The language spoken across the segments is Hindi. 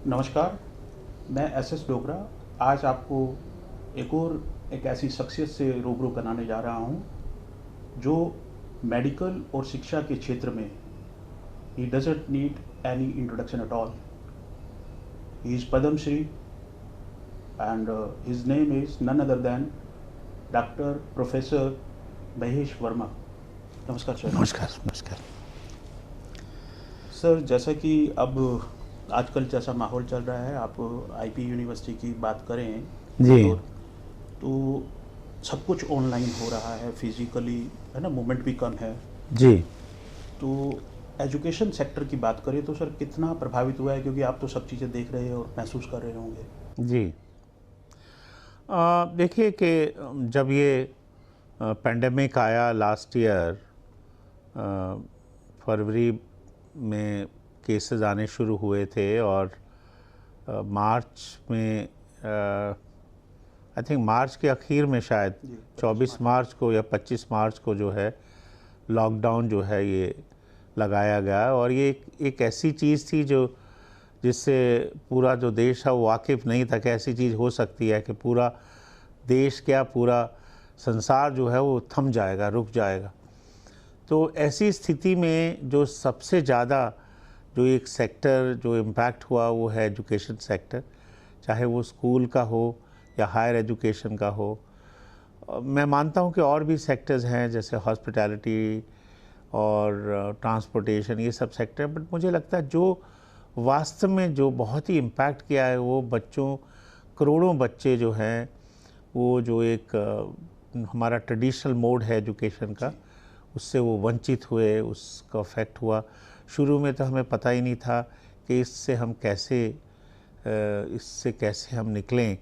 नमस्कार, मैं एस डोगरा आज आपको एक ऐसी शख्सियत से रूबरू कराने जा रहा हूँ जो मेडिकल और शिक्षा के क्षेत्र में ही doesn't need any introduction at all. He is Padma Shri and his name is none other than doctor professor Mahesh Varma. नमस्कार सर। नमस्कार नमस्कार। सर, जैसा कि अब आजकल जैसा माहौल चल रहा है, आप आईपी यूनिवर्सिटी की बात करें जी तो सब कुछ ऑनलाइन हो रहा है, फिजिकली है ना, मूवमेंट भी कम है। जी तो एजुकेशन सेक्टर की बात करें तो सर कितना प्रभावित हुआ है, क्योंकि आप तो सब चीज़ें देख रहे हैं और महसूस कर रहे होंगे। जी देखिए कि जब ये पेंडेमिक आया लास्ट ईयर फरवरी में केसेस आने शुरू हुए थे और मार्च में आई थिंक मार्च के आखिर में शायद 24 मार्च को या 25 मार्च को जो है लॉकडाउन जो है ये लगाया गया। और ये एक ऐसी चीज़ थी जो जिससे पूरा जो देश है वो वाकिफ़ नहीं था कि ऐसी चीज़ हो सकती है कि पूरा देश क्या पूरा संसार जो है वो थम जाएगा, रुक जाएगा। तो ऐसी स्थिति में जो सबसे ज़्यादा जो एक सेक्टर जो इम्पैक्ट हुआ वो है एजुकेशन सेक्टर, चाहे वो स्कूल का हो या हायर एजुकेशन का हो। मैं मानता हूँ कि और भी सेक्टर्स हैं जैसे हॉस्पिटैलिटी और ट्रांसपोर्टेशन, ये सब सेक्टर, बट मुझे लगता है जो वास्तव में जो बहुत ही इम्पैक्ट किया है वो बच्चों, करोड़ों बच्चे जो हैं वो जो एक हमारा ट्रेडिशनल मोड है एजुकेशन का, उससे वो वंचित हुए, उसका इफ़ेक्ट हुआ। शुरू में तो हमें पता ही नहीं था कि इससे कैसे हम निकलें,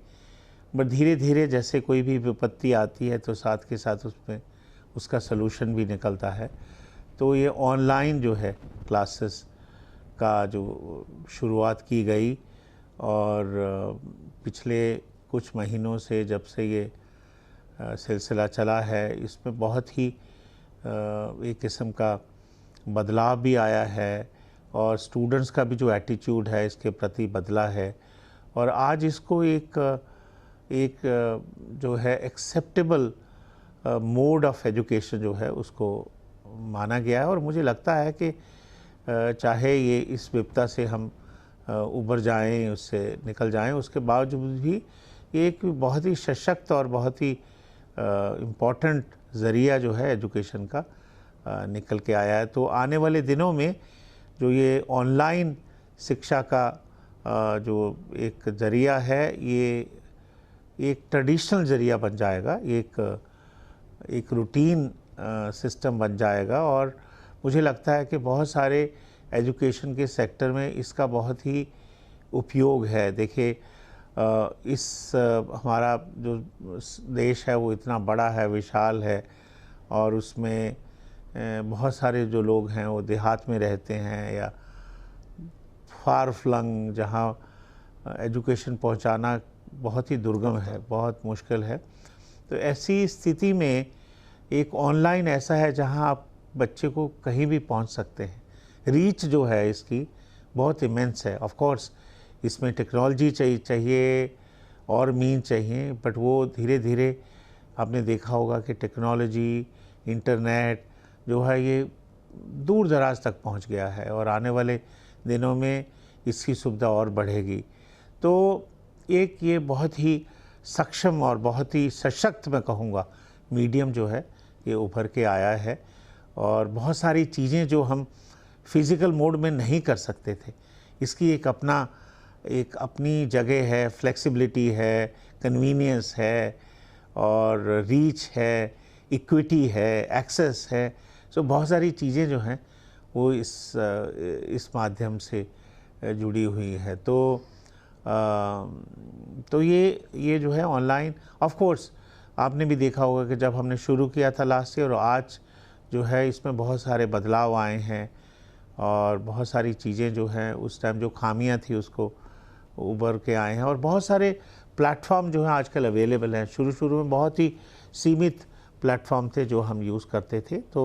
बट धीरे धीरे जैसे कोई भी विपत्ति आती है तो साथ के साथ उसमें उसका सलूशन भी निकलता है। तो ये ऑनलाइन जो है क्लासेस का जो शुरुआत की गई और पिछले कुछ महीनों से जब से ये सिलसिला चला है, इसमें बहुत ही एक किस्म का बदलाव भी आया है और स्टूडेंट्स का भी जो एटीट्यूड है इसके प्रति बदला है। और आज इसको एक जो है एक्सेप्टेबल मोड ऑफ एजुकेशन जो है उसको माना गया है। और मुझे लगता है कि चाहे ये इस विपदा से हम उबर जाएं, उससे निकल जाएं, उसके बावजूद भी ये एक बहुत ही सशक्त और बहुत ही इम्पॉर्टेंट ज़रिया जो है एजुकेशन का निकल के आया है। तो आने वाले दिनों में जो ये ऑनलाइन शिक्षा का जो एक ज़रिया है ये एक ट्रेडिशनल ज़रिया बन जाएगा, एक रूटीन सिस्टम बन जाएगा। और मुझे लगता है कि बहुत सारे एजुकेशन के सेक्टर में इसका बहुत ही उपयोग है। देखिए हमारा जो देश है वो इतना बड़ा है, विशाल है, और उसमें बहुत सारे जो लोग हैं वो देहात में रहते हैं या फार फ्लंग, जहाँ एजुकेशन पहुंचाना बहुत ही दुर्गम है, बहुत मुश्किल है। तो ऐसी स्थिति में एक ऑनलाइन ऐसा है जहां आप बच्चे को कहीं भी पहुंच सकते हैं। रीच जो है इसकी बहुत इमेंस है। ऑफ कोर्स इसमें टेक्नोलॉजी चाहिए और मीन चाहिए, बट वो धीरे धीरे आपने देखा होगा कि टेक्नोलॉजी, इंटरनेट जो है ये दूर दराज तक पहुंच गया है और आने वाले दिनों में इसकी सुविधा और बढ़ेगी। तो एक ये बहुत ही सक्षम और बहुत ही सशक्त, मैं कहूँगा, मीडियम जो है ये उभर के आया है। और बहुत सारी चीज़ें जो हम फिज़िकल मोड में नहीं कर सकते थे, इसकी एक अपनी जगह है, फ्लेक्सिबिलिटी है, कन्वीनियंस है और रीच है, इक्विटी है, एक्सेस है। सो बहुत सारी चीज़ें जो हैं वो इस माध्यम से जुड़ी हुई है। तो ये जो है ऑनलाइन, ऑफ कोर्स आपने भी देखा होगा कि जब हमने शुरू किया था लास्ट ईयर और आज जो है इसमें बहुत सारे बदलाव आए हैं और बहुत सारी चीज़ें जो हैं उस टाइम जो खामियां थी उसको उभर के आए हैं। और बहुत सारे प्लेटफॉर्म जो हैं आजकल अवेलेबल हैं। शुरू में बहुत ही सीमित प्लेटफॉर्म थे जो हम यूज़ करते थे। तो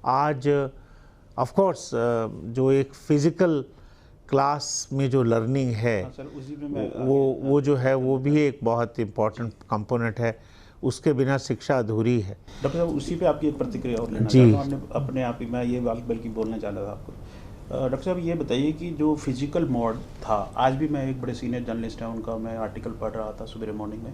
आज ऑफ कोर्स जो एक फ़िज़िकल क्लास में जो लर्निंग है, हाँ सर, उसी में मैं वो जो है वो भी एक बहुत इम्पॉर्टेंट कंपोनेंट है। उसके बिना शिक्षा अधूरी है। डॉक्टर साहब, उसी पे आपकी एक प्रतिक्रिया और लेना जी। चाहता हूँ। आपने अपने आप ही, मैं ये बात बल्कि बोलना चाह रहा था आपको। डॉक्टर साहब, ये बताइए कि जो फिजिकल मोड था, आज भी मैं एक बड़े सीनियर जर्नलिस्ट हैं उनका मैं आर्टिकल पढ़ रहा था सुबह मॉर्निंग में,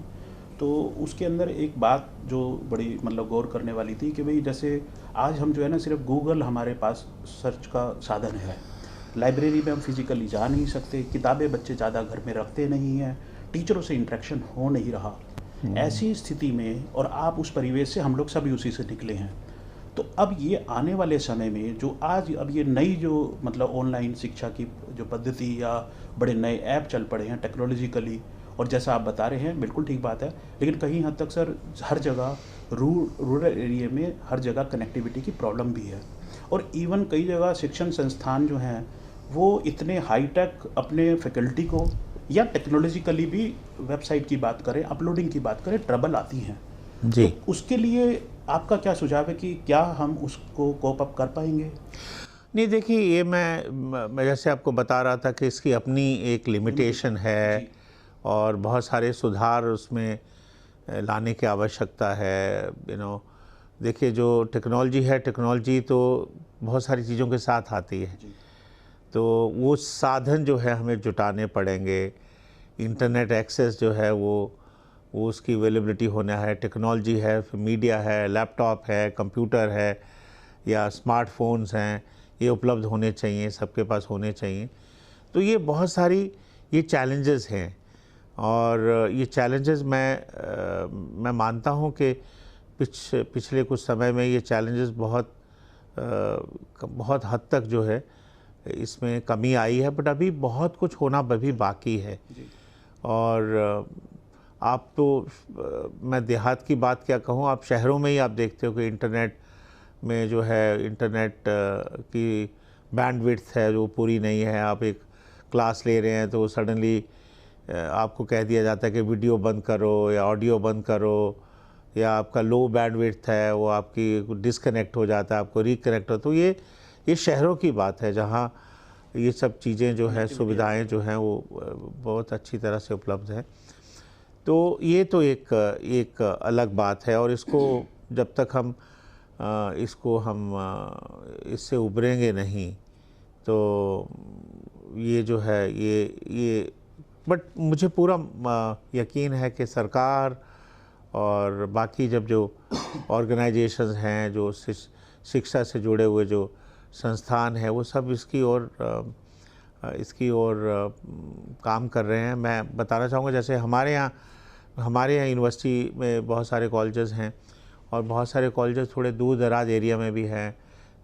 तो उसके अंदर एक बात जो बड़ी मतलब गौर करने वाली थी कि भाई जैसे आज हम जो है ना, सिर्फ गूगल हमारे पास सर्च का साधन है, लाइब्रेरी में हम फिजिकली जा नहीं सकते, किताबें बच्चे ज़्यादा घर में रखते नहीं हैं, टीचरों से इंटरेक्शन हो नहीं रहा। ऐसी स्थिति में, और आप उस परिवेश से, हम लोग सभी उसी से निकले हैं, तो अब ये आने वाले समय में जो आज अब ये नई जो मतलब ऑनलाइन शिक्षा की जो पद्धति या बड़े नए ऐप चल पड़े हैं टेक्नोलॉजिकली, और जैसा आप बता रहे हैं बिल्कुल ठीक बात है, लेकिन कहीं हद तक सर हर जगह रूरल एरिया में हर जगह कनेक्टिविटी की प्रॉब्लम भी है, और इवन कई जगह शिक्षण संस्थान जो हैं वो इतने हाईटेक अपने फैकल्टी को या टेक्नोलॉजिकली भी वेबसाइट की बात करें, अपलोडिंग की बात करें, ट्रबल आती हैं जी। तो उसके लिए आपका क्या सुझाव है कि क्या हम उसको कोप अप कर पाएंगे? नहीं, देखिए, ये मैं जैसे आपको बता रहा था कि इसकी अपनी एक लिमिटेशन है और बहुत सारे सुधार उसमें लाने की आवश्यकता है। देखिए, जो टेक्नोलॉजी है, टेक्नोलॉजी तो बहुत सारी चीज़ों के साथ आती है, तो वो साधन जो है हमें जुटाने पड़ेंगे। इंटरनेट एक्सेस जो है वो उसकी अवेलेबिलिटी होना है, टेक्नोलॉजी है, फिर मीडिया है, लैपटॉप है, कंप्यूटर है या स्मार्टफोन्स हैं, ये उपलब्ध होने चाहिए, सबके पास होने चाहिए। तो ये बहुत सारी ये चैलेंजेस हैं, और ये चैलेंजेस मैं मानता हूँ कि पिछले कुछ समय में ये चैलेंजेस बहुत हद तक जो है इसमें कमी आई है, बट अभी बहुत कुछ होना भी बाकी है। और आप तो मैं देहात की बात क्या कहूँ, आप शहरों में ही आप देखते हो कि इंटरनेट में जो है, इंटरनेट की बैंडविड्थ है जो पूरी नहीं है। आप एक क्लास ले रहे हैं तो सडनली आपको कह दिया जाता है कि वीडियो बंद करो या ऑडियो बंद करो, या आपका लो बैंडविड्थ है वो आपकी डिस्कनेक्ट हो जाता है, आपको रिकनेक्ट हो। तो ये शहरों की बात है जहाँ ये सब चीज़ें जो है, सुविधाएं जो हैं वो बहुत अच्छी तरह से उपलब्ध हैं। तो ये तो एक अलग बात है, और इसको जब तक हम इससे उभरेंगे नहीं तो ये जो है ये बट मुझे पूरा यकीन है कि सरकार और बाकी जब जो ऑर्गेनाइजेशंस हैं, जो शिक्षा से जुड़े हुए जो संस्थान हैं, वो सब इसकी ओर काम कर रहे हैं। मैं बताना चाहूँगा, जैसे हमारे यहाँ यूनिवर्सिटी में बहुत सारे कॉलेजेस हैं, और बहुत सारे कॉलेजेस थोड़े दूर दराज एरिया में भी हैं,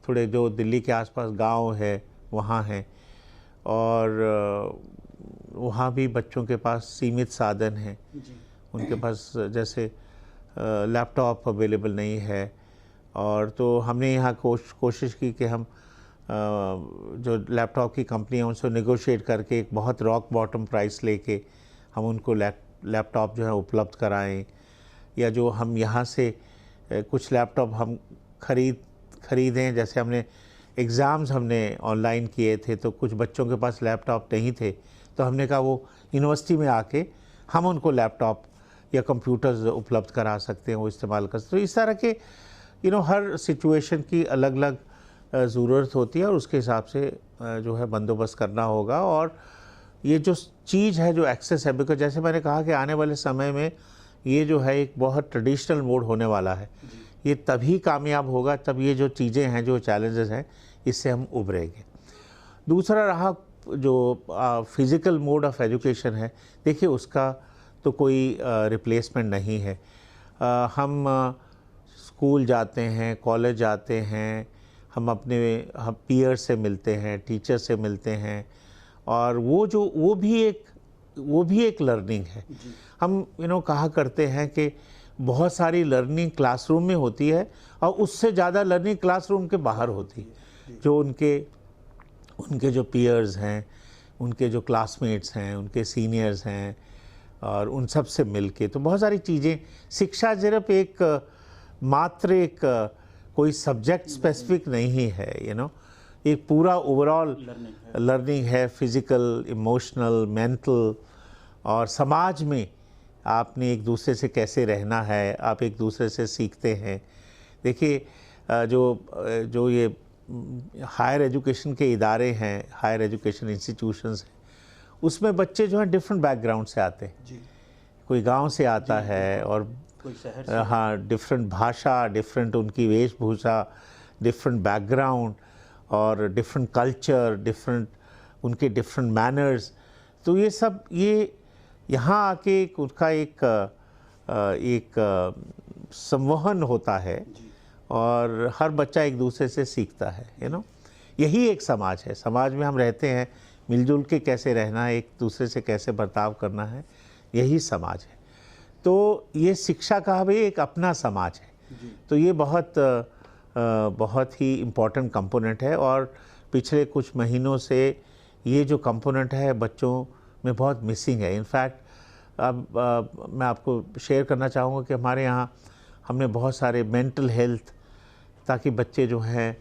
थोड़े जो दिल्ली के आसपास गांव है वहाँ हैं, और वहाँ भी बच्चों के पास सीमित साधन हैं। उनके पास जैसे लैपटॉप अवेलेबल नहीं है, और तो हमने यहाँ कोशिश की कि हम जो लैपटॉप की कंपनी है उनसे नेगोशिएट करके एक बहुत रॉक बॉटम प्राइस लेके हम उनको लैपटॉप जो है उपलब्ध कराएं, या जो हम यहाँ से कुछ लैपटॉप हम खरीदें। जैसे हमने एग्ज़ाम्स हमने ऑनलाइन किए थे, तो कुछ बच्चों के पास लैपटॉप नहीं थे, तो हमने कहा वो यूनिवर्सिटी में आके हम उनको लैपटॉप या कंप्यूटर्स उपलब्ध करा सकते हैं, वो इस्तेमाल कर सकते हैं। तो इस तरह के हर सिचुएशन की अलग अलग ज़रूरत होती है, और उसके हिसाब से जो है बंदोबस्त करना होगा। और ये जो चीज़ है जो एक्सेस है, बिकॉज जैसे मैंने कहा कि आने वाले समय में ये जो है एक बहुत ट्रेडिशनल मोड होने वाला है। ये तभी कामयाब होगा तब ये जो चीज़ें हैं, जो चैलेंजेस हैं, इससे हम उभरेंगे। दूसरा रहा जो फिज़िकल मोड ऑफ एजुकेशन है, देखिए उसका तो कोई रिप्लेसमेंट नहीं है। हम स्कूल जाते हैं, कॉलेज जाते हैं, हम पीयर से मिलते हैं, टीचर से मिलते हैं, और वो भी एक लर्निंग है। हम कहा करते हैं कि बहुत सारी लर्निंग क्लासरूम में होती है, और उससे ज़्यादा लर्निंग क्लासरूम के बाहर होती है। जो उनके जो पीयर्स हैं, उनके जो क्लासमेट्स हैं, उनके सीनियर्स हैं, और उन सब से मिलके तो बहुत सारी चीज़ें। शिक्षा सिर्फ मात्र एक कोई सब्जेक्ट स्पेसिफिक नहीं है। एक पूरा ओवरऑल लर्निंग लर्निंग है, फिज़िकल, इमोशनल, मेंटल, और समाज में आपने एक दूसरे से कैसे रहना है, आप एक दूसरे से सीखते हैं। देखिए जो ये हायर एजुकेशन के इदारे हैं, हायर एजुकेशन इंस्टीट्यूशंस हैं, उसमें बच्चे जो हैं डिफरेंट बैकग्राउंड से आते हैं जी। कोई गांव से आता जी, है और कोई शहर से हाँ, डिफरेंट भाषा, डिफरेंट उनकी वेशभूषा, डिफरेंट बैकग्राउंड और डिफरेंट कल्चर, डिफरेंट उनके डिफरेंट मैनर्स। तो ये सब ये यहाँ आके उनका एक संवहन होता है जी। और हर बच्चा एक दूसरे से सीखता है, यही एक समाज है। समाज में हम रहते हैं, मिलजुल के कैसे रहना है, एक दूसरे से कैसे बर्ताव करना है, यही समाज है। तो ये शिक्षा का भी एक अपना समाज है। जी। तो ये बहुत ही इम्पोर्टेंट कंपोनेंट है और पिछले कुछ महीनों से ये जो कंपोनेंट है बच्चों में बहुत मिसिंग है। इनफैक्ट अब मैं आपको शेयर करना चाहूँगा कि हमारे यहाँ हमने बहुत सारे मेंटल हेल्थ, ताकि बच्चे जो हैं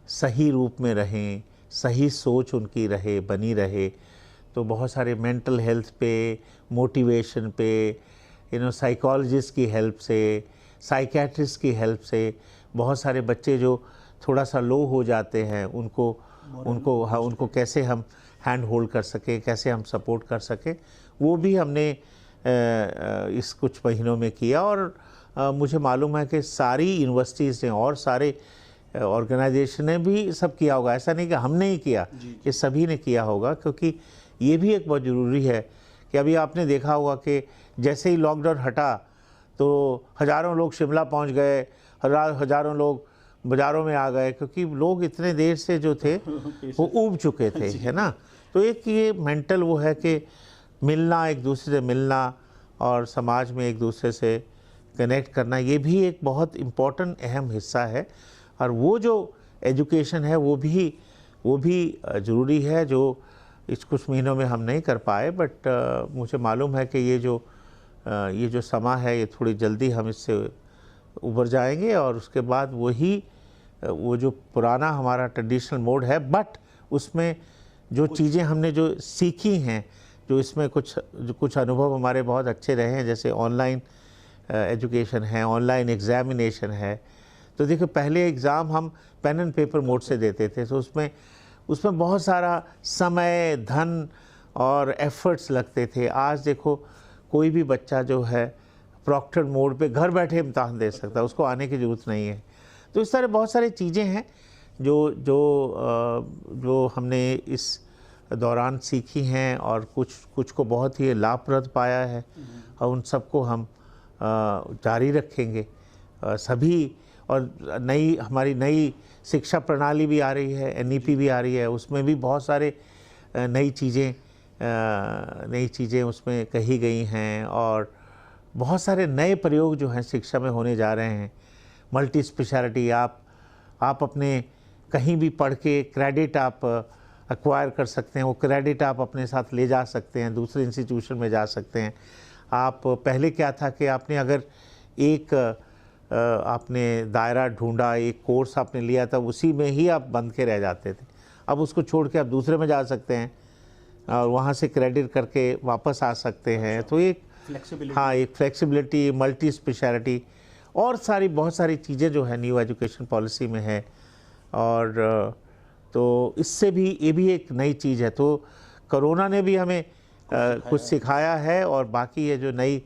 सही रूप में रहें, सही सोच उनकी रहे, बनी रहे, तो बहुत सारे मेंटल हेल्थ पे, मोटिवेशन पे, साइकोलॉजिस्ट की हेल्प से, साइकियाट्रिस्ट की हेल्प से बहुत सारे बच्चे जो थोड़ा सा लो हो जाते हैं उनको कैसे हम हैंड होल्ड कर सकें, कैसे हम सपोर्ट कर सकें, वो भी हमने इस कुछ महीनों में किया। और मुझे मालूम है कि सारी यूनिवर्सिटीज़ ने और सारे ऑर्गेनाइजेशन ने भी सब किया होगा। ऐसा नहीं कि हमने ही किया, ये सभी ने किया होगा, क्योंकि ये भी एक बहुत ज़रूरी है कि अभी आपने देखा होगा कि जैसे ही लॉकडाउन हटा तो हज़ारों लोग शिमला पहुंच गए, हज़ारों लोग बाज़ारों में आ गए, क्योंकि लोग इतने देर से जो थे वो ऊब चुके थे, है ना। तो एक ये मेंटल वो है कि मिलना, एक दूसरे से मिलना और समाज में एक दूसरे से कनेक्ट करना, ये भी एक बहुत इम्पोर्टेंट अहम हिस्सा है। और वो जो एजुकेशन है वो भी ज़रूरी है, जो इस कुछ महीनों में हम नहीं कर पाए। बट मुझे मालूम है कि ये जो समा है ये थोड़ी जल्दी हम इससे उभर जाएंगे और उसके बाद वो जो पुराना हमारा ट्रेडिशनल मोड है, बट उसमें जो चीज़ें हमने जो सीखी हैं, जो इसमें कुछ अनुभव हमारे बहुत अच्छे रहे हैं, जैसे ऑनलाइन एजुकेशन है, ऑनलाइन एग्ज़ामिनेशन है। तो देखो पहले एग्ज़ाम हम पेन एंड पेपर मोड से देते थे, तो उसमें बहुत सारा समय, धन और एफर्ट्स लगते थे। आज देखो कोई भी बच्चा जो है प्रॉक्टर्ड मोड पे घर बैठे इम्तहान दे सकता है, उसको आने की ज़रूरत नहीं है। तो इस तरह बहुत सारी चीज़ें हैं जो हमने इस दौरान सीखी हैं और कुछ को बहुत ही लाभप्रद पाया है और उन सबको हम जारी रखेंगे सभी। और हमारी नई शिक्षा प्रणाली भी आ रही है, NEP भी आ रही है, उसमें भी बहुत सारे नई चीज़ें उसमें कही गई हैं और बहुत सारे नए प्रयोग जो हैं शिक्षा में होने जा रहे हैं। मल्टी स्पेशलिटी, आप अपने कहीं भी पढ़ के क्रेडिट आप एक्वायर कर सकते हैं, वो क्रेडिट आप अपने साथ ले जा सकते हैं, दूसरे इंस्टीट्यूशन में जा सकते हैं। आप पहले क्या था कि आपने अगर एक आपने दायरा ढूंढा, एक कोर्स आपने लिया था, उसी में ही आप बंद के रह जाते थे। अब उसको छोड़ के आप दूसरे में जा सकते हैं और वहाँ से क्रेडिट करके वापस आ सकते हैं। तो एक फ्लेक्सिबिलिटी, मल्टी स्पेशलिटी और बहुत सारी चीज़ें जो है न्यू एजुकेशन पॉलिसी में है। और तो इससे भी ये भी एक नई चीज़ है। तो कोरोना ने भी हमें कुछ सिखाया है और बाकी ये जो नई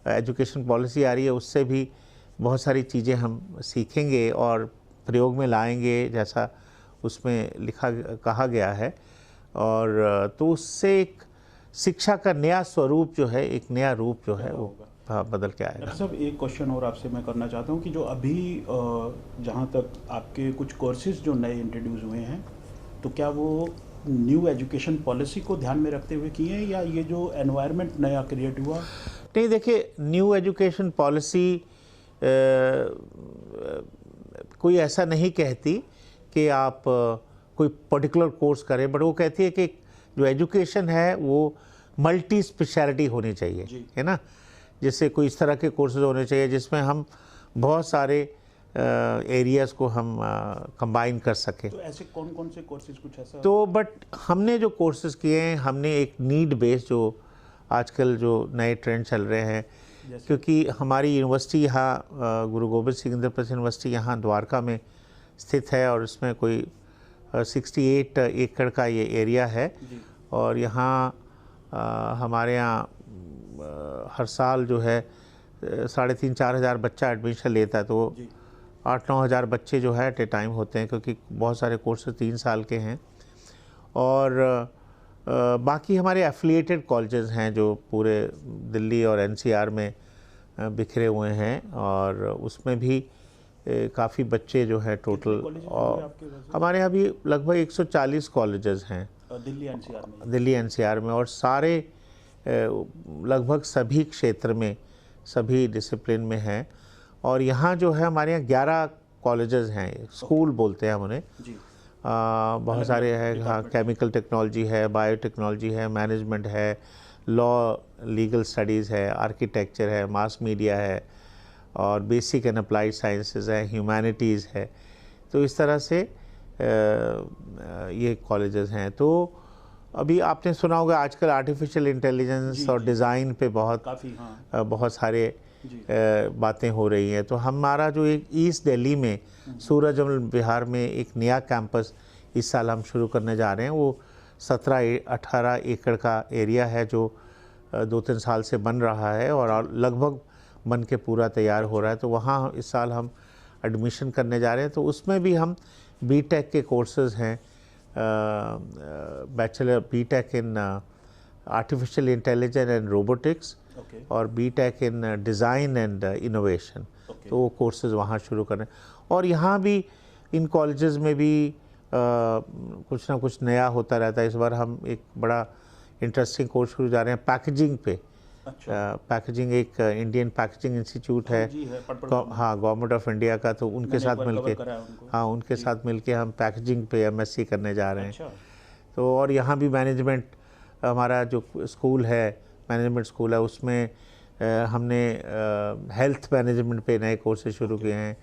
एजुकेशन पॉलिसी आ रही है उससे भी बहुत सारी चीज़ें हम सीखेंगे और प्रयोग में लाएंगे, जैसा उसमें कहा गया है। और तो उससे एक शिक्षा का नया स्वरूप जो है, एक नया रूप जो है वो बदल के आएगा। डॉक्टर साहब, एक क्वेश्चन और आपसे मैं करना चाहता हूँ कि जो अभी जहाँ तक आपके कुछ कोर्सेज जो नए इंट्रोड्यूस हुए हैं, तो क्या वो न्यू एजुकेशन पॉलिसी को ध्यान में रखते हुए किए हैं या ये जो एनवायरनमेंट नया क्रिएट हुआ? नहीं, देखिए न्यू एजुकेशन पॉलिसी कोई ऐसा नहीं कहती कि आप कोई पर्टिकुलर कोर्स करें, बट वो कहती है कि जो एजुकेशन है वो मल्टी स्पेशलिटी होनी चाहिए, है ना। जैसे कोई इस तरह के कोर्सेज होने चाहिए जिसमें हम बहुत सारे एरियाज़ को हम कंबाइन कर सकें। तो ऐसे कौन कौन से कोर्सेज कुछ ऐसा? तो बट हमने जो कोर्सेज़ किए हैं, हमने एक नीड बेस, जो आजकल जो नए ट्रेंड चल रहे हैं, क्योंकि हमारी यूनिवर्सिटी यहाँ गुरु गोबिंद सिंह इंद्रप्रस्थ यूनिवर्सिटी यहाँ द्वारका में स्थित है, और इसमें कोई 68 एकड़ का ये एरिया है। और यहाँ हमारे यहाँ हर साल जो है 3,500-4 हज़ार बच्चा एडमिशन लेता है, तो 8-9 हज़ार बच्चे जो है एट ए टाइम होते हैं, क्योंकि बहुत सारे कोर्सेज 3 साल के हैं। और बाकी हमारे एफिलिएटेड कॉलेजेस हैं जो पूरे दिल्ली और एनसीआर में बिखरे हुए हैं, और उसमें भी काफ़ी बच्चे जो है टोटल, और हमारे यहाँ भी लगभग 140 कॉलेजेस हैं दिल्ली एनसीआर में, और सारे लगभग सभी क्षेत्र में, सभी डिसिप्लिन में हैं। और यहाँ जो है हमारे यहाँ 11 कॉलेजेस हैं, स्कूल बोलते हैं हम उन्हें। बहुत सारे हैं, हाँ, केमिकल टेक्नोलॉजी है, बायोटेक्नोलॉजी है, मैनेजमेंट है, लॉ लीगल स्टडीज़ है, आर्किटेक्चर है, मास मीडिया है, और बेसिक एंड अप्लाइड साइंसेज है, ह्यूमैनिटीज़ है। तो इस तरह से ये कॉलेजेस हैं। तो अभी आपने सुना होगा आजकल आर्टिफिशियल इंटेलिजेंस और डिज़ाइन पे बहुत सारे बातें हो रही हैं। तो हमारा जो एक ईस्ट दिल्ली में सूरजमल बिहार में एक नया कैंपस इस साल हम शुरू करने जा रहे हैं। वो 17-18 एकड़ का एरिया है, जो 2-3 साल से बन रहा है और लगभग बन के पूरा तैयार हो रहा है। तो वहाँ इस साल हम एडमिशन करने जा रहे हैं। तो उसमें भी हम बीटेक के कोर्सेज़ हैं, bachelor B Tech in artificial intelligence and robotics, और B Tech in design and innovation. तो वो कोर्सेज़ वहाँ शुरू करें। और यहाँ भी इन कॉलेजेस में भी कुछ ना कुछ नया होता रहता है। इस बार हम एक बड़ा इंटरेस्टिंग कोर्स शुरू जा रहे हैं पैकेजिंग पे। पैकेजिंग एक इंडियन पैकेजिंग इंस्टीट्यूट है, हाँ, गवर्नमेंट ऑफ इंडिया का। तो उनके साथ मिलके, हाँ, उनके साथ मिलके हम पैकेजिंग पे एमएससी करने जा रहे हैं। तो और यहाँ भी मैनेजमेंट, हमारा जो स्कूल है, मैनेजमेंट स्कूल है, उसमें हमने हेल्थ मैनेजमेंट पे नए कोर्सेज शुरू किए हैं,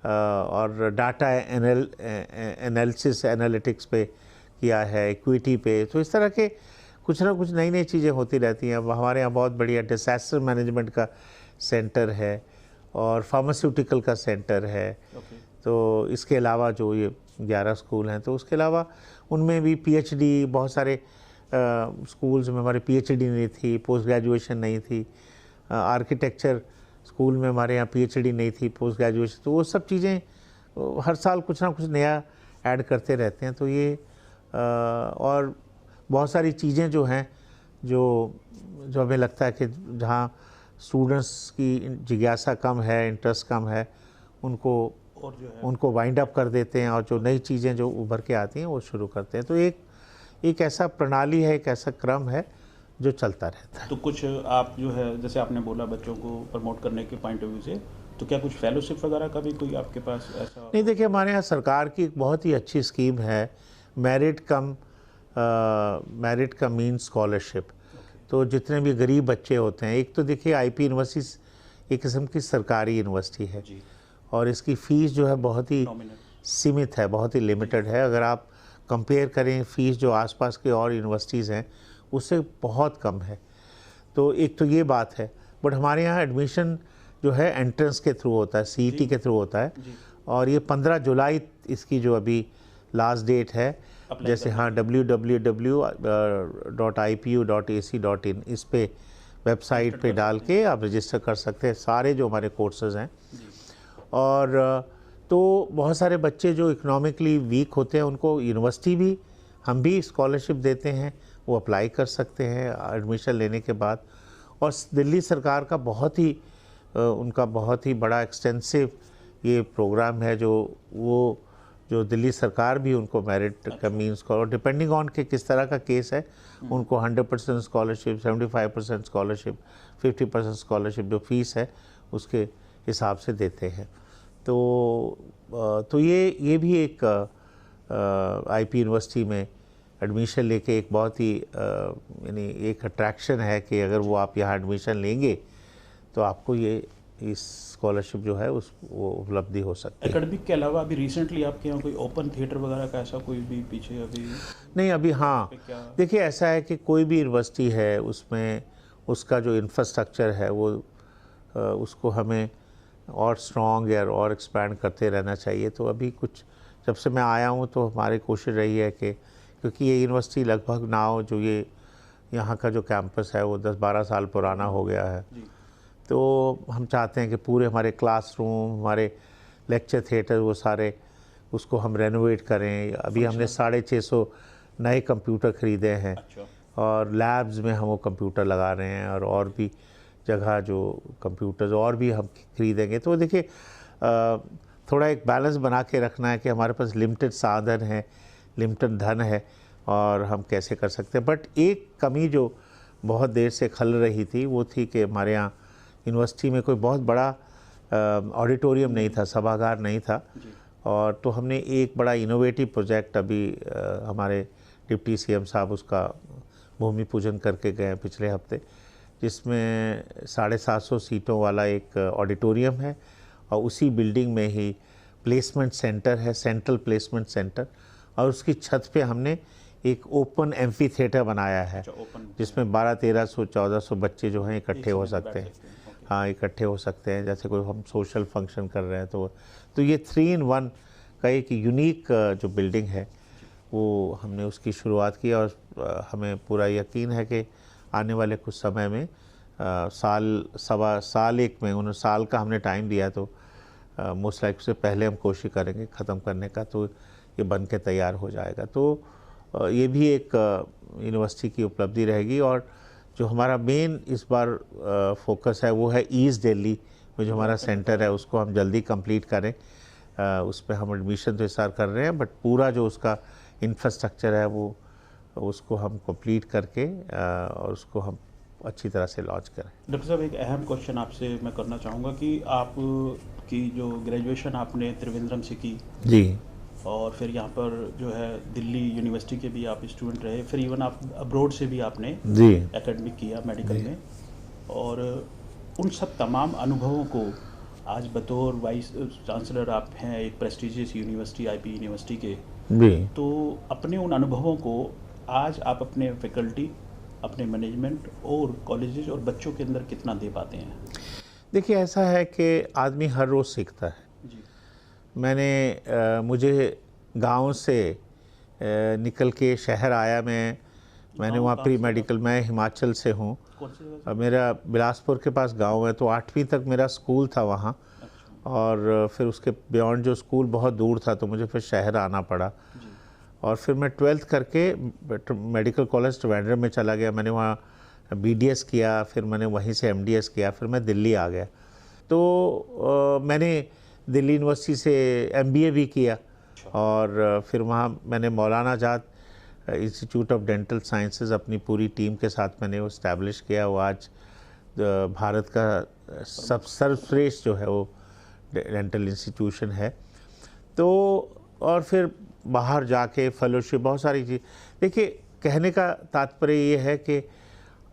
और डाटा एनालिसिस एनालिटिक्स पे किया है, इक्विटी पे। तो इस तरह के कुछ ना कुछ नई नई चीज़ें होती रहती हैं। अब हमारे यहाँ बहुत बढ़िया डिसास्टर मैनेजमेंट का सेंटर है, और फार्मास्यूटिकल का सेंटर है। तो इसके अलावा जो ये 11 स्कूल हैं, तो उसके अलावा उनमें भी पीएचडी, बहुत सारे स्कूल्स में हमारे पीएचडी नहीं थी, पोस्ट ग्रेजुएशन नहीं थी। आर्किटेक्चर स्कूल में हमारे यहाँ पीएचडी नहीं थी, पोस्ट ग्रेजुएशन। तो वो सब चीज़ें हर साल कुछ ना कुछ नया ऐड करते रहते हैं। तो ये और बहुत सारी चीज़ें जो हैं, जो हमें लगता है कि जहाँ स्टूडेंट्स की जिज्ञासा कम है, इंटरेस्ट कम है, उनको वाइंड अप कर देते हैं, और जो नई चीज़ें जो उभर के आती हैं वो शुरू करते हैं। तो एक ऐसा प्रणाली है, एक ऐसा क्रम है जो चलता रहता है। तो कुछ आप जो है, जैसे आपने बोला बच्चों को प्रमोट करने के पॉइंट ऑफ व्यू से, तो क्या कुछ फेलोशिप वगैरह का भी कोई आपके पास ऐसा? नहीं, देखिए, हमारे यहाँ सरकार की एक बहुत ही अच्छी स्कीम है, मेरिट कम मीन्स स्कॉलरशिप। तो जितने भी गरीब बच्चे होते हैं, एक तो देखिए आईपी यूनिवर्सिटी एक किस्म की सरकारी यूनिवर्सिटी है, और इसकी फ़ीस जो है बहुत ही सीमित है, बहुत ही लिमिटेड है। अगर आप कंपेयर करें फ़ीस जो आसपास के और यूनिवर्सिटीज़ हैं उससे बहुत कम है। तो एक तो ये बात है। बट हमारे यहाँ एडमिशन जो है एंट्रेंस के थ्रू होता है, सीईटी के थ्रू होता है, और ये 15 जुलाई इसकी जो अभी लास्ट डेट है, जैसे हाँ www.ipu.ac.in इस पे वेबसाइट पे डाल के आप रजिस्टर कर सकते हैं सारे जो हमारे कोर्सेज़ हैं। और तो बहुत सारे बच्चे जो इकोनॉमिकली वीक होते हैं उनको यूनिवर्सिटी भी, हम भी स्कॉलरशिप देते हैं, वो अप्लाई कर सकते हैं एडमिशन लेने के बाद। और दिल्ली सरकार का उनका बहुत ही बड़ा एक्सटेंसिव ये प्रोग्राम है, जो दिल्ली सरकार भी उनको मेरिट का मीन्स और डिपेंडिंग ऑन के किस तरह का केस है, उनको 100% स्कॉलरशिप, 75% स्कॉलरशिप, 50% स्कॉलरशिप जो फीस है उसके हिसाब से देते हैं। तो ये भी एक आईपी यूनिवर्सिटी में एडमिशन लेके एक बहुत ही यानी एक अट्रैक्शन है कि अगर वो आप यहाँ एडमिशन लेंगे तो आपको ये इस स्कॉलरशिप जो है उस वो उपलब्धि हो सकती है। एकेडमिक के अलावा अभी रिसेंटली आपके यहाँ कोई ओपन थिएटर वगैरह का ऐसा कोई भी पीछे अभी नहीं अभी, हाँ क्या? देखिए ऐसा है कि कोई भी यूनिवर्सिटी है उसमें उसका जो इंफ्रास्ट्रक्चर है वो उसको हमें और स्ट्रॉन्ग या और एक्सपैंड करते रहना चाहिए। तो अभी कुछ जब से मैं आया हूँ तो हमारी कोशिश रही है कि क्योंकि ये यूनिवर्सिटी लगभग नाउ जो ये यहाँ का जो कैंपस है वो 10-12 साल पुराना हो गया है, तो हम चाहते हैं कि पूरे हमारे क्लासरूम, हमारे लेक्चर थिएटर, वो सारे उसको हम रेनोवेट करें। अभी हमने 650 नए कंप्यूटर ख़रीदे हैं। अच्छा। और लैब्स में हम वो कंप्यूटर लगा रहे हैं और भी जगह जो कंप्यूटर्स और भी हम खरीदेंगे। तो देखिए थोड़ा एक बैलेंस बना के रखना है कि हमारे पास लिमिटेड साधन है, लिमिटेड धन है और हम कैसे कर सकते हैं। बट एक कमी जो बहुत देर से खल रही थी वो थी कि हमारे यहाँ यूनिवर्सिटी में कोई बहुत बड़ा ऑडिटोरियम नहीं था, सभागार नहीं था। और तो हमने एक बड़ा इनोवेटिव प्रोजेक्ट अभी हमारे डिप्टी सीएम साहब उसका भूमि पूजन करके गए पिछले हफ्ते, जिसमें 750 सीटों वाला एक ऑडिटोरियम है और उसी बिल्डिंग में ही प्लेसमेंट सेंटर है, सेंट्रल प्लेसमेंट सेंटर, और उसकी छत पे हमने एक ओपन एम्फी थिएटर बनाया है जिसमें 1200-1300-1400 बच्चे जो हैं इकट्ठे हो सकते हैं। हाँ, इकट्ठे हो सकते हैं, जैसे कोई हम सोशल फंक्शन कर रहे हैं तो ये 3 in 1 का एक यूनिक जो बिल्डिंग है वो हमने उसकी शुरुआत की। और हमें पूरा यकीन है कि आने वाले कुछ समय में सवा साल एक में, उन्होंने साल का हमने टाइम दिया, तो मोस्ट लाइक से पहले हम कोशिश करेंगे ख़त्म करने का, तो ये बन के तैयार हो जाएगा। तो ये भी एक यूनिवर्सिटी की उपलब्धि रहेगी। और जो हमारा मेन इस बार फोकस है वो है ईस्ट दिल्ली में जो हमारा सेंटर है उसको हम जल्दी कंप्लीट करें। उस पर हम एडमिशन तो इस साल कर रहे हैं, बट पूरा जो उसका इंफ्रास्ट्रक्चर है वो उसको हम कंप्लीट करके और उसको हम अच्छी तरह से लॉन्च करें। डॉक्टर साहब, एक अहम क्वेश्चन आपसे मैं करना चाहूँगा कि आप की जो ग्रेजुएशन आपने त्रिवेंद्रम से की जी, और फिर यहाँ पर जो है दिल्ली यूनिवर्सिटी के भी आप स्टूडेंट रहे, फिर इवन आप अब्रॉड से भी आपने जी एकेडमिक किया मेडिकल में, और उन सब तमाम अनुभवों को आज बतौर वाइस चांसलर आप हैं एक प्रेस्टिजियस यूनिवर्सिटी आईपी यूनिवर्सिटी के, जी, तो अपने उन अनुभवों को आज आप अपने फैकल्टी, अपने मैनेजमेंट और कॉलेजेस और बच्चों के अंदर कितना दे पाते हैं? देखिए ऐसा है कि आदमी हर रोज़ सीखता है। जी। मैंने मुझे गांव से निकल के शहर आया, मैंने वहाँ प्री मेडिकल, मैं हिमाचल से हूँ। मेरा बिलासपुर के पास गांव है, तो 8वीं तक मेरा स्कूल था वहाँ। अच्छा। और फिर उसके बियॉन्ड जो स्कूल बहुत दूर था तो मुझे फिर शहर आना पड़ा। और फिर मैं 12th करके मेडिकल कॉलेज ट्रिवेंड्रम में चला गया। मैंने वहाँ BDS किया, फिर मैंने वहीं से MDS किया, फिर मैं दिल्ली आ गया। तो मैंने दिल्ली यूनिवर्सिटी से MBA भी किया और फिर वहाँ मैंने मौलाना आज़ाद इंस्टीट्यूट ऑफ डेंटल साइंसेज अपनी पूरी टीम के साथ मैंने वो इस्टेब्लिश किया। वो आज भारत का सर्वश्रेष्ठ जो है वो डेंटल इंस्टीट्यूशन है। तो और फिर बाहर जाके फेलोशिप, बहुत सारी चीज़। देखिए कहने का तात्पर्य ये है कि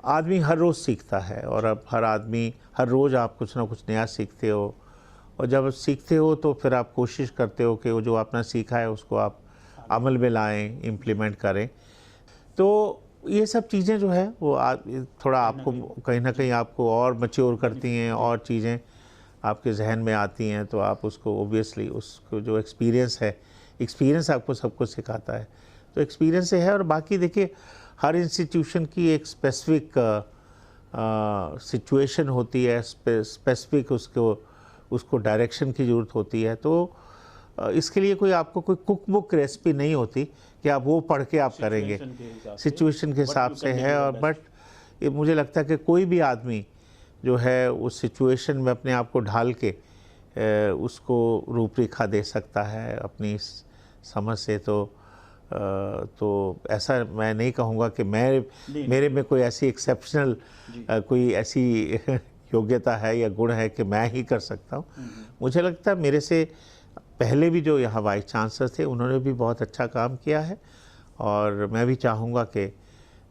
आदमी हर रोज़ सीखता है और अब हर आदमी हर रोज़ आप कुछ ना कुछ नया सीखते हो, और जब सीखते हो तो फिर आप कोशिश करते हो कि वो जो आपने सीखा है उसको आप अमल में लाएं, इम्प्लीमेंट करें। तो ये सब चीज़ें जो है वो थोड़ा आपको कहीं ना कहीं आपको और मैच्योर करती हैं, और चीज़ें आपके जहन में आती हैं, तो आप उसको ओबियसली उसको जो एक्सपीरियंस आपको सब कुछ सिखाता है, तो एक्सपीरियंस से है। और बाकी देखिए हर इंस्टीट्यूशन की एक स्पेसिफिक सिचुएशन होती है, स्पेसिफिक उसको डायरेक्शन की ज़रूरत होती है। तो इसके लिए कोई आपको कोई कुक बुक रेसिपी नहीं होती कि आप वो पढ़ के आप करेंगे, सिचुएशन के हिसाब से है। और बट ये मुझे लगता है कि कोई भी आदमी जो है उस सिचुएशन में अपने आप को ढाल के उसको रूपरेखा दे सकता है अपनी समझ से। तो ऐसा मैं नहीं कहूँगा कि मेरे में कोई ऐसी एक्सेप्शनल कोई ऐसी योग्यता है या गुण है कि मैं ही कर सकता हूँ। मुझे लगता है मेरे से पहले भी जो यहाँ वाइस चांसलर थे उन्होंने भी बहुत अच्छा काम किया है, और मैं भी चाहूँगा कि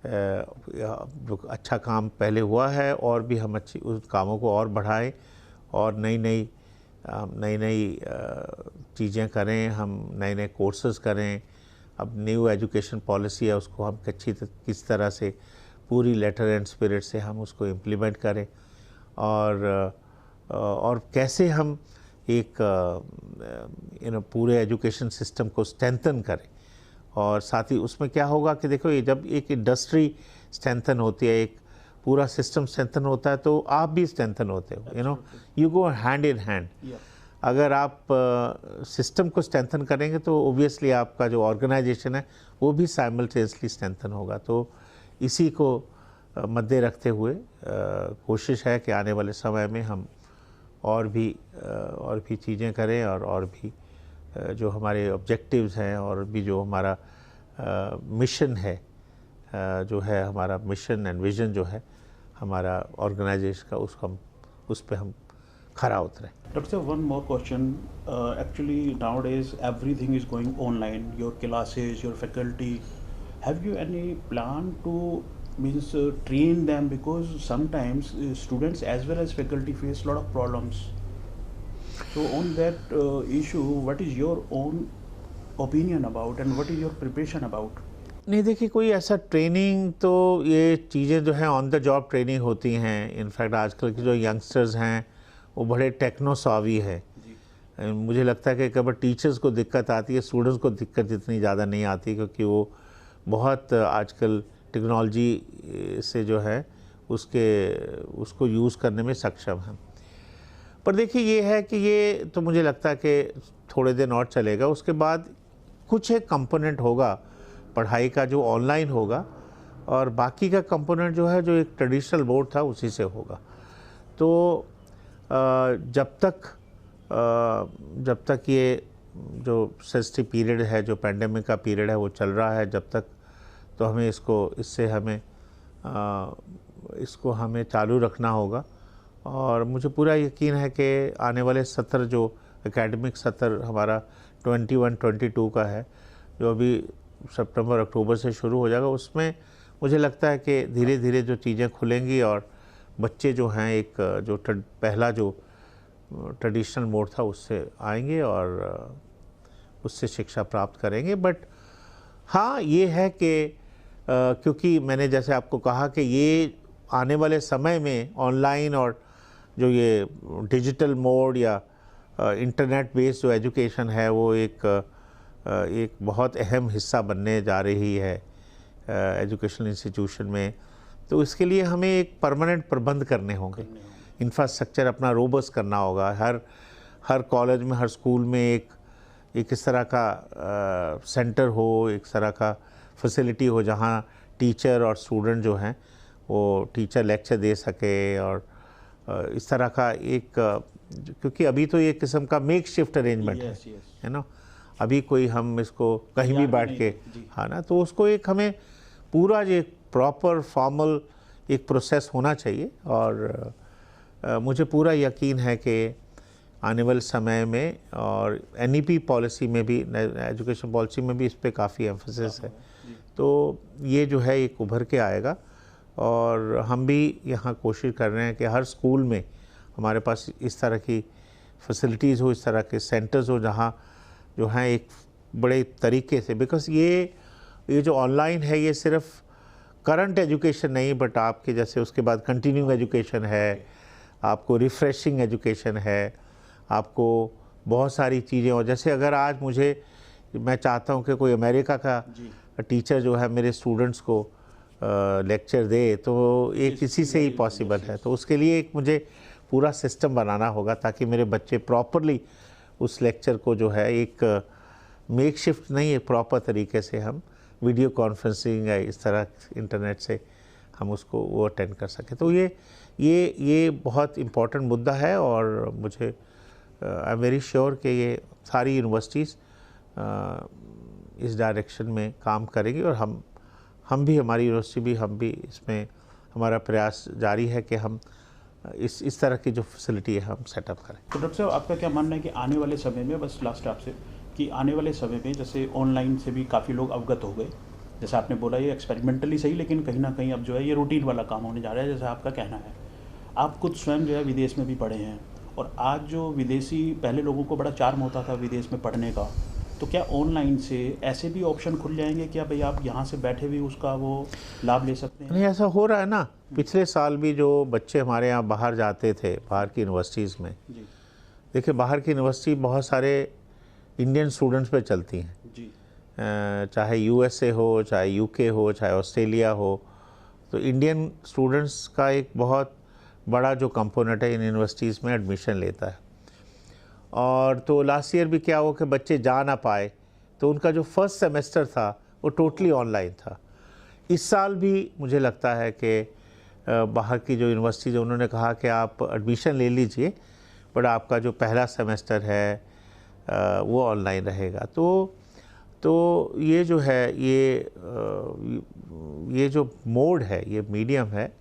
जो अच्छा काम पहले हुआ है और भी हम उस कामों को और बढ़ाएं और नई नई चीज़ें करें, हम नए नए कोर्सेज़ करें। अब न्यू एजुकेशन पॉलिसी है, उसको हम किस तरह से पूरी लेटर एंड स्पिरिट से हम उसको इम्प्लीमेंट करें, और कैसे हम एक पूरे एजुकेशन सिस्टम को स्ट्रेंथन करें। और साथ ही उसमें क्या होगा कि देखो, ये जब एक इंडस्ट्री स्ट्रेंथन होती है, एक पूरा सिस्टम स्ट्रेंथन होता है, तो आप भी स्ट्रेंथन होते हो, you go hand in hand. अगर आप सिस्टम को स्ट्रेंथन करेंगे तो ओबियसली आपका जो ऑर्गेनाइजेशन है वो भी साइमल्टेनियसली स्ट्रेंथन होगा। तो इसी को मद्दे रखते हुए कोशिश है कि आने वाले समय में हम और भी चीज़ें करें, और भी जो हमारे ऑब्जेक्टिव्स हैं, और भी जो हमारा मिशन है, जो है हमारा मिशन एंड विज़न जो है हमारा ऑर्गेनाइजेशन का, उसको हम उस पे हम खरा उतरें। Dr. Sir, one more question. Actually, nowadays everything is going online. Your classes, your faculty. Have you any plan to train them, because sometimes students as well as faculty face a lot of problems. So on that issue, what is your own opinion about, and what is your preparation about? नहीं, देखिए, कोई ऐसा ट्रेनिंग तो, ये चीज़ें जो हैं ऑन द जॉब ट्रेनिंग होती हैं। इनफैक्ट आजकल के जो यंगस्टर्स हैं वो बड़े टेक्नो सावी है। मुझे लगता है कि कभी टीचर्स को दिक्कत आती है, स्टूडेंट्स को दिक्कत इतनी ज़्यादा नहीं आती, क्योंकि वो बहुत आजकल टेक्नोलॉजी से जो है उसको यूज़ करने में सक्षम है। पर देखिए, ये है कि ये तो मुझे लगता है कि थोड़े दिन और चलेगा, उसके बाद कुछ एक कंपोनेंट होगा पढ़ाई का जो ऑनलाइन होगा, और बाकी का कंपोनेंट जो है, जो एक ट्रेडिशनल बोर्ड था उसी से होगा। तो जब तक ये जो सेंसिटिव पीरियड है, जो पेंडेमिक का पीरियड है, वो चल रहा है, जब तक तो हमें इसको हमें चालू रखना होगा। और मुझे पूरा यकीन है कि आने वाले सत्र, जो एकेडमिक सत्र हमारा 21-22 का है, जो अभी सितंबर अक्टूबर से शुरू हो जाएगा, उसमें मुझे लगता है कि धीरे धीरे जो चीज़ें खुलेंगी और बच्चे जो हैं एक पहला जो ट्रेडिशनल मोड था उससे आएंगे और उससे शिक्षा प्राप्त करेंगे। बट हाँ, ये है कि क्योंकि मैंने जैसे आपको कहा कि ये आने वाले समय में ऑनलाइन और जो ये डिजिटल मोड या इंटरनेट बेस्ड जो एजुकेशन है, वो एक बहुत अहम हिस्सा बनने जा रही है एजुकेशनल इंस्टीट्यूशन में। तो इसके लिए हमें एक परमानेंट प्रबंध करने होंगे, इंफ्रास्ट्रक्चर अपना रोबस्ट करना होगा। हर कॉलेज में, हर स्कूल में एक इस तरह का सेंटर हो, एक तरह का फैसिलिटी हो जहाँ टीचर और स्टूडेंट जो हैं वो टीचर लेक्चर दे सके, और इस तरह का एक, क्योंकि अभी तो ये किस्म का मेक शिफ्ट अरेंजमेंट है ना, अभी कोई हम इसको कहीं भी बैठ के, हाँ ना, तो उसको एक हमें पूरा ये प्रॉपर फॉर्मल एक प्रोसेस होना चाहिए। और मुझे पूरा यकीन है कि आने वाले समय में, और NEP पॉलिसी में भी, एजुकेशन पॉलिसी में भी इस पे काफ़ी एम्फेसिस है, तो ये जो है एक उभर के आएगा। और हम भी यहाँ कोशिश कर रहे हैं कि हर स्कूल में हमारे पास इस तरह की फैसिलिटीज़ हो, इस तरह के सेंटर्स हो, जहाँ जो हैं एक बड़े तरीके से, बिकॉज़ ये जो ऑनलाइन है, ये सिर्फ करंट एजुकेशन नहीं, बट आपके जैसे उसके बाद कंटिन्यूइंग एजुकेशन है, आपको रिफ़्रेशिंग एजुकेशन है, आपको बहुत सारी चीज़ें। और जैसे अगर आज मैं चाहता हूँ कि कोई अमेरिका का टीचर जो है मेरे स्टूडेंट्स को लेक्चर दे, तो एक इसी से ही पॉसिबल है। तो उसके लिए एक मुझे पूरा सिस्टम बनाना होगा, ताकि मेरे बच्चे प्रॉपरली उस लेक्चर को जो है एक मेक शिफ्ट नहीं, एक प्रॉपर तरीके से हम वीडियो कॉन्फ्रेंसिंग या इस तरह इंटरनेट से हम उसको वो अटेंड कर सकें। तो ये बहुत इम्पोर्टेंट मुद्दा है, और मुझे आई एम वेरी श्योर कि ये सारी यूनिवर्सिटीज़ इस डायरेक्शन में काम करेंगी, और हम भी, हमारी यूनिवर्सिटी भी, हम भी इसमें हमारा प्रयास जारी है कि हम इस तरह की जो फैसिलिटी है हम सेटअप करें। तो डॉक्टर साहब, आपका क्या मानना है कि आने वाले समय में, बस लास्ट आपसे, कि आने वाले समय में जैसे ऑनलाइन से भी काफ़ी लोग अवगत हो गए, जैसे आपने बोला ये एक्सपेरिमेंटली सही, लेकिन कहीं ना कहीं अब जो है ये रूटीन वाला काम होने जा रहा है, जैसे आपका कहना है। आप खुद स्वयं जो है विदेश में भी पढ़े हैं, और आज जो विदेशी, पहले लोगों को बड़ा चार्म होता था विदेश में पढ़ने का, तो क्या ऑनलाइन से ऐसे भी ऑप्शन खुल जाएंगे क्या भाई आप यहाँ से बैठे भी उसका वो लाभ ले सकते हैं? नहीं, ऐसा हो रहा है ना। पिछले साल भी जो बच्चे हमारे यहाँ बाहर जाते थे, बाहर की यूनिवर्सिटीज़ में, जी देखिए बाहर की यूनिवर्सिटी बहुत सारे इंडियन स्टूडेंट्स पे चलती हैं, जी चाहे यूएसए हो, चाहे यूके हो, चाहे ऑस्ट्रेलिया हो। तो इंडियन स्टूडेंट्स का एक बहुत बड़ा जो कंपोनेंट है इन यूनिवर्सिटीज़ में एडमिशन लेता है। और तो लास्ट ईयर भी क्या हो कि बच्चे जा ना पाए, तो उनका जो फर्स्ट सेमेस्टर था वो टोटली ऑनलाइन था। इस साल भी मुझे लगता है कि बाहर की जो यूनिवर्सिटीज़ है उन्होंने कहा कि आप एडमिशन ले लीजिए, बट आपका जो पहला सेमेस्टर है वो ऑनलाइन रहेगा। तो ये जो है ये जो मोड है, ये मीडियम है,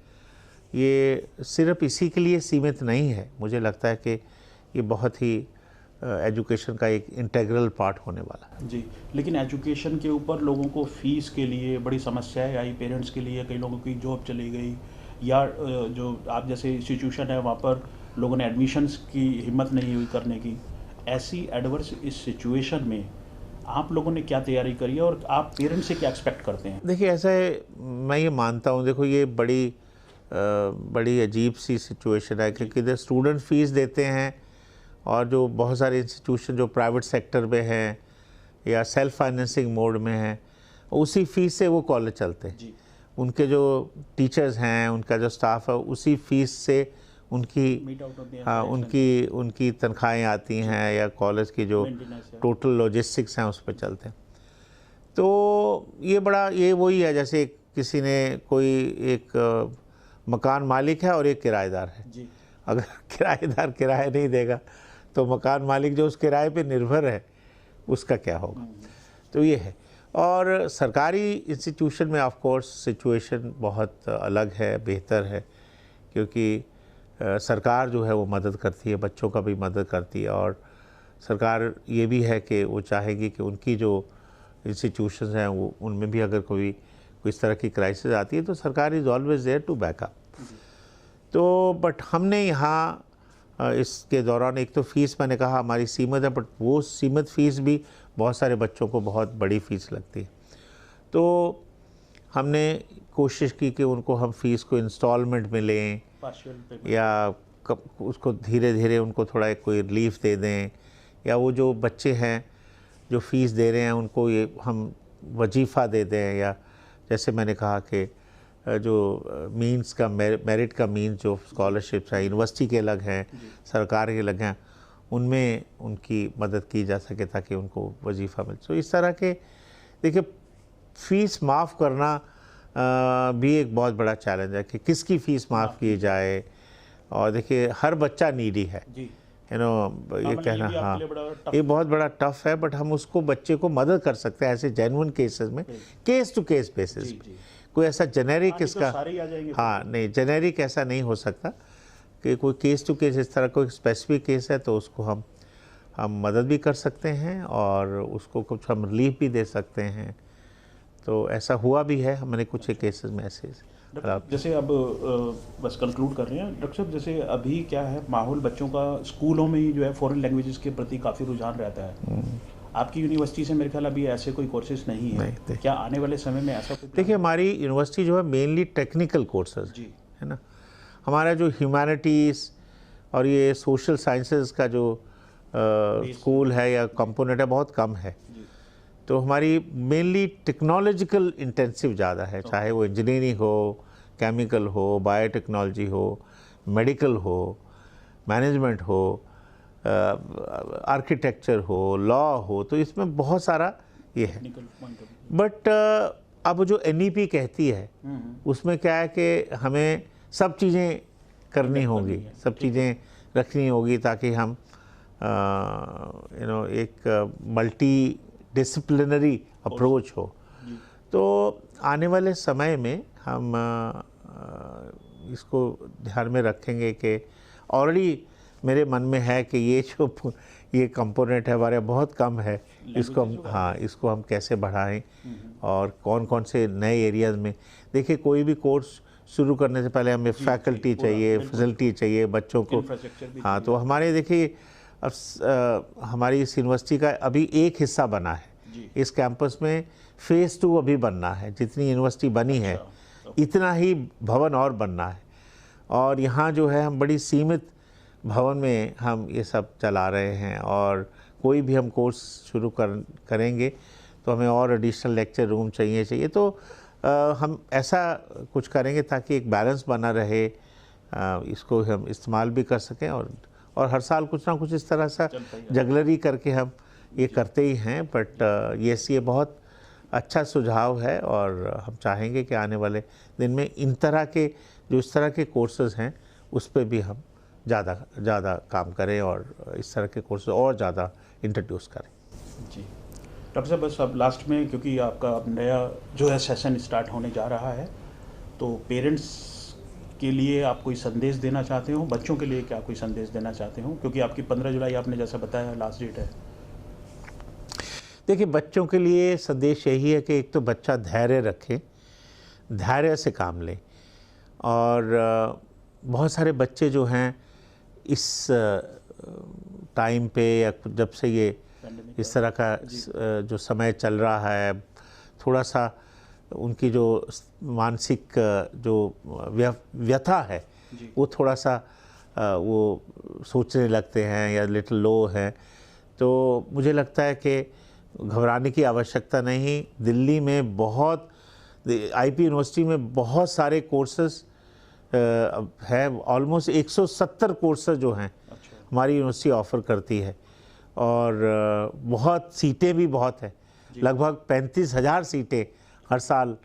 ये सिर्फ इसी के लिए सीमित नहीं है। मुझे लगता है कि ये बहुत ही एजुकेशन का एक इंटीग्रल पार्ट होने वाला है। जी, लेकिन एजुकेशन के ऊपर लोगों को फ़ीस के लिए बड़ी समस्याएं आई, पेरेंट्स के लिए, कई लोगों की जॉब चली गई, या जो आप जैसे इंस्टीट्यूशन है वहाँ पर लोगों ने एडमिशन्स की हिम्मत नहीं हुई करने की। ऐसी एडवर्स इस सिचुएशन में आप लोगों ने क्या तैयारी करी है और आप पेरेंट्स से क्या एक्सपेक्ट करते हैं? देखिए, ऐसा है, मैं ये मानता हूँ, देखो ये बड़ी अजीब सी सिचुएशन है कि किधर स्टूडेंट फ़ीस देते हैं और जो बहुत सारे इंस्टीट्यूशन जो प्राइवेट सेक्टर में हैं या सेल्फ फाइनेंसिंग मोड में हैं, उसी फीस से वो कॉलेज चलते हैं। उनके जो टीचर्स हैं, उनका जो स्टाफ है, उसी फीस से उनकी उनकी तनख्वाहें आती हैं या कॉलेज की जो टोटल लॉजिस्टिक्स हैं उस पर चलते हैं। तो ये वही है जैसे किसी ने कोई एक मकान मालिक है और एक किराएदार है। अगर किराएदार किराया नहीं देगा तो मकान मालिक जो उस किराए पे निर्भर है उसका क्या होगा। तो ये है। और सरकारी इंस्टीट्यूशन में ऑफ कोर्स सिचुएशन बहुत अलग है, बेहतर है, क्योंकि सरकार जो है वो मदद करती है, बच्चों का भी मदद करती है। और सरकार ये भी है कि वो चाहेगी कि उनकी जो इंस्टीट्यूशंस हैं वो उनमें भी अगर कोई इस तरह की क्राइसिस आती है तो सरकार is always there to backup. तो बट हमने यहाँ इसके दौरान एक तो फ़ीस मैंने कहा हमारी सीमित है, बट वो सीमित फ़ीस भी बहुत सारे बच्चों को बहुत बड़ी फ़ीस लगती है। तो हमने कोशिश की कि उनको हम फ़ीस को इंस्टॉलमेंट में लें या उसको धीरे धीरे उनको थोड़ा कोई रिलीफ दे दें, या वो जो बच्चे हैं जो फ़ीस दे रहे हैं उनको ये हम वजीफ़ा दे दें, या जैसे मैंने कहा कि जो मीन्स का मेरिट का मीन्स जो स्कॉलरशिप्स है यूनिवर्सिटी के अलग हैं, सरकार के अलग हैं, उनमें उनकी मदद की जा सके ताकि उनको वजीफ़ा मिले। तो इस तरह के देखिए फ़ीस माफ़ करना भी एक बहुत बड़ा चैलेंज है कि किसकी फ़ीस माफ़ की जाए। और देखिए हर बच्चा नीडी है, यू नो, ये कहना, हाँ ये बहुत बड़ा टफ़ है, बट हम उसको बच्चे को मदद कर सकते हैं ऐसे जेन्युइन केसेस में, केस टू केस बेसिस पे। कोई ऐसा जेनेरिक इसका, हाँ नहीं, जेनेरिक ऐसा नहीं हो सकता कि कोई केस टू केस, इस तरह कोई स्पेसिफिक केस है तो उसको हम मदद भी कर सकते हैं और उसको कुछ हम रिलीफ भी दे सकते हैं। तो ऐसा हुआ भी है, हमने कुछ केसेस में ऐसे। जैसे अब बस कंक्लूड कर रहे हैं डॉक्टर साहब, जैसे अभी क्या है माहौल बच्चों का स्कूलों में ही जो है फॉरेन लैंग्वेजेस के प्रति काफ़ी रुझान रहता है। आपकी यूनिवर्सिटी से मेरे ख्याल अभी ऐसे कोई कोर्सेज नहीं है, तो क्या आने वाले समय में ऐसा कोई? देखिए हमारी यूनिवर्सिटी जो है मेनली टेक्निकल कोर्सेज है ना। हमारा जो ह्यूमैनिटीज़ और ये सोशल साइंसेज का जो स्कूल है या कंपोनेंट है बहुत कम है। तो हमारी मेनली टेक्नोलॉजिकल इंटेंसिव ज़्यादा है, चाहे वो इंजीनियरिंग हो, केमिकल हो, बायोटेक्नोलॉजी हो, मेडिकल हो, मैनेजमेंट हो, आर्किटेक्चर हो, लॉ हो, तो इसमें बहुत सारा ये है। बट अब जो NEP कहती है उसमें क्या है कि हमें सब चीज़ें करनी होगी, सब चीज़ें रखनी होगी ताकि हम एक मल्टी डिसिप्लिनरी अप्रोच हो। तो आने वाले समय में हम इसको ध्यान में रखेंगे कि ऑलरेडी मेरे मन में है कि ये कंपोनेंट है हमारे बहुत कम है, इसको हम, हाँ इसको हम कैसे बढ़ाएं और कौन कौन से नए एरियाज़ में। देखिए कोई भी कोर्स शुरू करने से पहले हमें फैकल्टी चाहिए, फैसिलिटी चाहिए बच्चों को। हाँ, तो हमारे देखिए अब हमारी इस यूनिवर्सिटी का अभी एक हिस्सा बना है, इस कैंपस में फ़ेज़ 2 अभी बनना है। जितनी यूनिवर्सिटी बनी है इतना ही भवन और बनना है, और यहाँ जो है हम बड़ी सीमित भवन में हम ये सब चला रहे हैं, और कोई भी हम कोर्स शुरू करेंगे तो हमें और एडिशनल लेक्चर रूम चाहिए। तो हम ऐसा कुछ करेंगे ताकि एक बैलेंस बना रहे, इसको हम इस्तेमाल भी कर सकें, और हर साल कुछ ना कुछ इस तरह सा जगलरी करके हम ये करते ही हैं। बट ये बहुत अच्छा सुझाव है, और हम चाहेंगे कि आने वाले दिन में इन तरह के जो इस तरह के कोर्सेज हैं उस पर भी हम ज़्यादा काम करें, और इस तरह के कोर्सेज और ज़्यादा इंट्रोड्यूस करें। जी डॉक्टर साहब, बस अब लास्ट में, क्योंकि आपका अब नया जो है सेशन स्टार्ट होने जा रहा है, तो पेरेंट्स के लिए आप कोई संदेश देना चाहते हो, बच्चों के लिए क्या कोई संदेश देना चाहते हो, क्योंकि आपकी 15 जुलाई आपने जैसा बताया लास्ट डेट है। देखिए, बच्चों के लिए संदेश यही है कि एक तो बच्चा धैर्य रखे, धैर्य से काम ले, और बहुत सारे बच्चे जो हैं इस टाइम पे या जब से ये इस तरह का जो समय चल रहा है, थोड़ा सा उनकी जो मानसिक जो व्यथा है वो थोड़ा सा वो सोचने लगते हैं या लिटिल लो है। तो मुझे लगता है कि घबराने की आवश्यकता नहीं। दिल्ली में बहुत आईपी यूनिवर्सिटी में बहुत सारे कोर्सेज है, ऑलमोस्ट 170 कोर्सेज जो हैं हमारी यूनिवर्सिटी ऑफ़र करती है, और बहुत सीटें भी बहुत हैं, लगभग 35,000 सीटें हर साल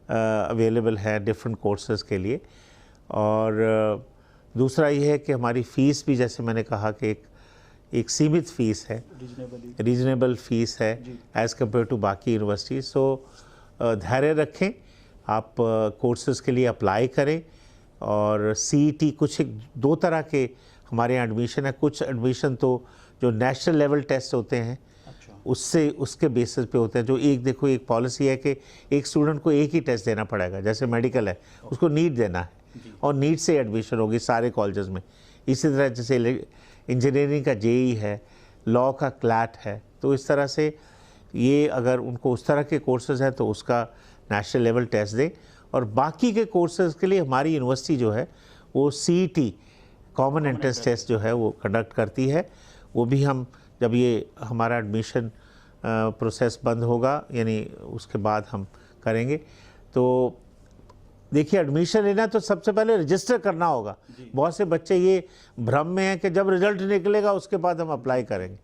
अवेलेबल हैं डिफरेंट कोर्सेज़ के लिए। और दूसरा ये है कि हमारी फ़ीस भी, जैसे मैंने कहा कि एक सीमित फ़ीस है, रीजनेबल फ़ीस है एज़ कम्पेयर टू बाकी यूनिवर्सिटीज़। सो धैर्य रखें, आप कोर्सेज़ के लिए अप्लाई करें, और सीईटी कुछ 2 तरह के हमारे यहाँ एडमिशन है। कुछ एडमिशन तो जो नेशनल लेवल टेस्ट होते हैं उसके बेसिस पे होते हैं, जो एक पॉलिसी है कि एक स्टूडेंट को एक ही टेस्ट देना पड़ेगा, जैसे मेडिकल है उसको नीट देना है, और नीट से एडमिशन होगी सारे कॉलेजेस में। इसी तरह जैसे इंजीनियरिंग का जेई है, लॉ का क्लैट है, तो इस तरह से ये अगर उनको उस तरह के कोर्सेज़ हैं तो उसका नेशनल लेवल टेस्ट दें। और बाकी के कोर्सेज़ के लिए हमारी यूनिवर्सिटी जो है वो सीईटी कॉमन एंट्रेंस टेस्ट जो है वो कंडक्ट करती है। वो भी हम जब ये हमारा एडमिशन प्रोसेस बंद होगा, यानी उसके बाद हम करेंगे। तो देखिए, एडमिशन लेना तो सबसे पहले रजिस्टर करना होगा। बहुत से बच्चे ये भ्रम में हैं कि जब रिज़ल्ट निकलेगा उसके बाद हम अप्लाई करेंगे।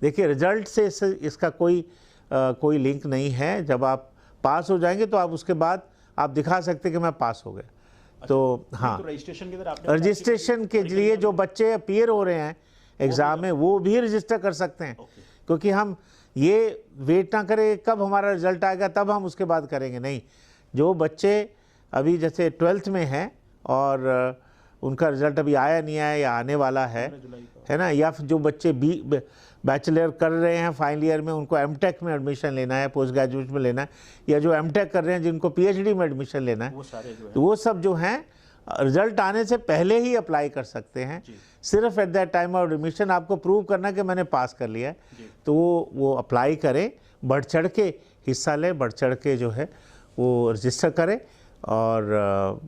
देखिए, रिज़ल्ट से इसका कोई लिंक नहीं है। जब आप पास हो जाएंगे तो आप उसके बाद आप दिखा सकते हैं कि मैं पास हो गया। तो हाँ, तो रजिस्ट्रेशन के लिए जो बच्चे अपीयर हो रहे हैं एग्ज़ाम में वो भी रजिस्टर कर सकते हैं, क्योंकि हम ये वेट ना करें कब हमारा रिज़ल्ट आएगा तब हम उसके बाद करेंगे। नहीं, जो बच्चे अभी जैसे 12th में हैं और उनका रिज़ल्ट अभी आया नहीं आया या आने वाला है ना, या फिर जो बच्चे बैचलर कर रहे हैं फाइनल ईयर में, उनको एमटेक में एडमिशन लेना है, पोस्ट ग्रेजुएट में लेना है, या जो एमटेक कर रहे हैं जिनको पीएचडी में एडमिशन लेना है, तो वो सब जो हैं रिज़ल्ट आने से पहले ही अप्लाई कर सकते हैं। सिर्फ at that time of admission आपको प्रूव करना कि मैंने पास कर लिया है, तो वो अप्लाई करें, बढ़ चढ़ के हिस्सा लें, बढ़ चढ़ के जो है वो रजिस्टर करें, और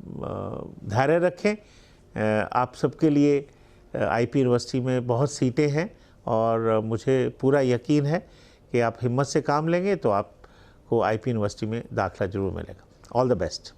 धैर्य रखें। आप सबके लिए आईपी यूनिवर्सिटी में बहुत सीटें हैं, और मुझे पूरा यकीन है कि आप हिम्मत से काम लेंगे तो आपको आईपी यूनिवर्सिटी में दाखिला ज़रूर मिलेगा। All the best.